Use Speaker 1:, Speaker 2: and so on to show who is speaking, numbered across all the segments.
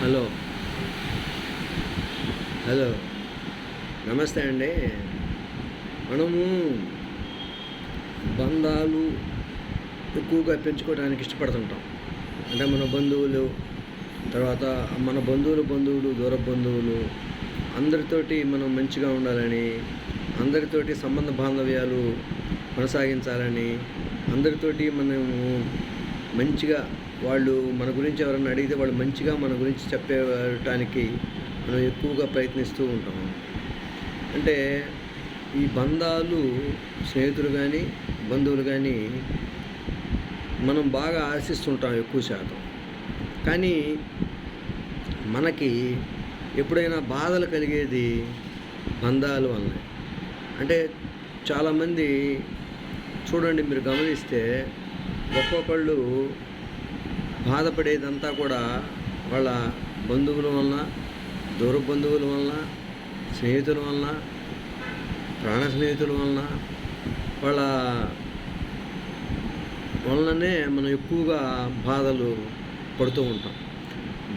Speaker 1: Hello hello నమస్తే అండి. మనము బంధాలు ఎక్కువగా పెంచుకోవడానికి ఇష్టపడుతుంటాం. అంటే మన బంధువులు, తర్వాత మన బంధువులు దూర బంధువులు అందరితోటి మనం మంచిగా ఉండాలని, అందరితోటి సంబంధ బాంధవ్యాలు కొనసాగించాలని, అందరితోటి మనము మంచిగా వాళ్ళు మన గురించి ఎవరైనా అడిగితే వాళ్ళు మంచిగా మన గురించి చెప్పటానికి మనం ఎక్కువగా ప్రయత్నిస్తూ ఉంటాము. అంటే ఈ బంధాలు, స్నేహితులు కానీ బంధువులు కానీ మనం బాగా ఆశిస్తుంటాం ఎక్కువ శాతం. కానీ మనకి ఎప్పుడైనా బాధలు కలిగేది బంధాల వల్లనే. అంటే చాలామంది చూడండి, మీరు గమనిస్తే ఒక్కొక్కళ్ళు బాధపడేదంతా కూడా వాళ్ళ బంధువుల వలన, దూర బంధువుల వలన, స్నేహితుల వలన, ప్రాణ స్నేహితుల వలన, వాళ్ళ వలననే మనం ఎక్కువగా బాధలు పడుతూ ఉంటాం.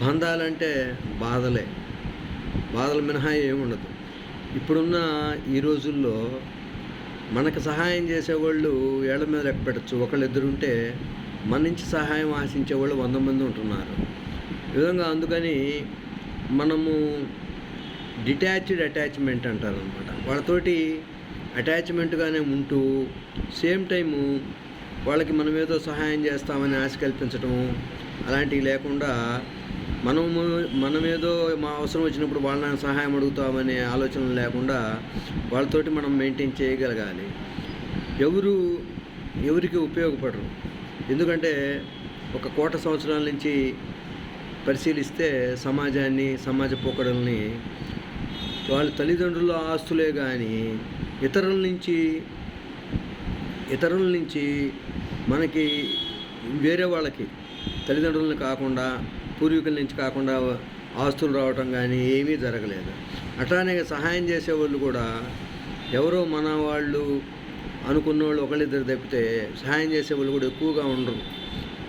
Speaker 1: బంధాలంటే బాధలు మినహా ఏముండదు. ఇప్పుడున్న ఈ రోజుల్లో మనకు సహాయం చేసేవాళ్ళు ఏళ్ల మీద లెక్క పెట్టచ్చు. ఒకళ్ళిద్దరు ఉంటే మన నుంచి సహాయం ఆశించేవాళ్ళు 100 మంది ఉంటున్నారు. ఈ విధంగా అందుకని మనము అటాచ్మెంట్ అంటారనమాట. వాళ్ళతోటి అటాచ్మెంట్గానే ఉంటూ సేమ్ టైము వాళ్ళకి మనం ఏదో సహాయం చేస్తామని ఆశ కల్పించడం అలాంటివి లేకుండా మనమేదో మా అవసరం వచ్చినప్పుడు వాళ్ళని సహాయం అడుగుతామనే ఆలోచన లేకుండా వాళ్ళతోటి మనం మెయింటైన్ చేయగలగాలి. ఎవరికి ఉపయోగపడరు. ఎందుకంటే ఒక 1,000,000 సంవత్సరాల నుంచి పరిశీలిస్తే సమాజ పోకడల్ని వాళ్ళ తల్లిదండ్రుల ఆస్తులే కానీ ఇతరుల నుంచి మనకి వేరే వాళ్ళకి తల్లిదండ్రులని కాకుండా, పూర్వీకుల నుంచి కాకుండా ఆస్తులు రావటం కానీ ఏమీ జరగలేదు. అట్లానే సహాయం చేసేవాళ్ళు కూడా ఎవరో మన వాళ్ళు అనుకున్న వాళ్ళు ఒకళ్ళిద్దరు తప్పితే సహాయం చేసేవాళ్ళు కూడా ఎక్కువగా ఉండరు.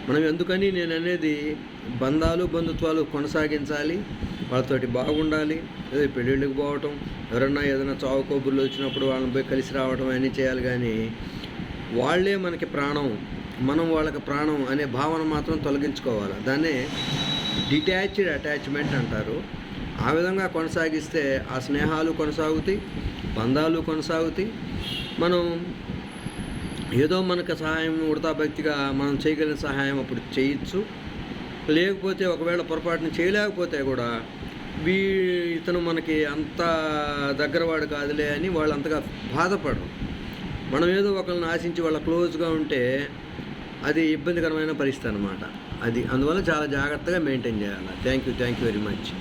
Speaker 1: మనం ఎందుకని నేను అనేది బంధుత్వాలు కొనసాగించాలి, వాళ్ళతోటి బాగుండాలి. ఏదో పెళ్ళిళ్ళకి పోవటం, ఎవరన్నా ఏదైనా చావు కబుర్లు వచ్చినప్పుడు వాళ్ళని పోయి కలిసి రావటం అన్నీ చేయాలి. కానీ వాళ్ళే మనకి ప్రాణం, మనం వాళ్ళకి ప్రాణం అనే భావన మాత్రం తొలగించుకోవాలి. దాన్నే అటాచ్మెంట్ అంటారు. ఆ విధంగా కొనసాగిస్తే ఆ స్నేహాలు కొనసాగుతాయి, బంధాలు కొనసాగుతాయి. మనం ఏదో మనకు సహాయం ఉడతాభక్తిగా మనం చేయగలిగిన సహాయం అప్పుడు చేయొచ్చు. లేకపోతే ఒకవేళ పొరపాటున చేయలేకపోతే కూడా ఇతను మనకి అంత దగ్గరవాడు కాదులే అని వాళ్ళు అంతగా బాధపడరు. మనం ఏదో ఒకరిని ఆశించి వాళ్ళ క్లోజ్గా ఉంటే అది ఇబ్బందికరమైన పరిస్థితి అన్నమాట. అందువల్ల చాలా జాగ్రత్తగా మెయింటైన్ చేయాలి. Thank you very much.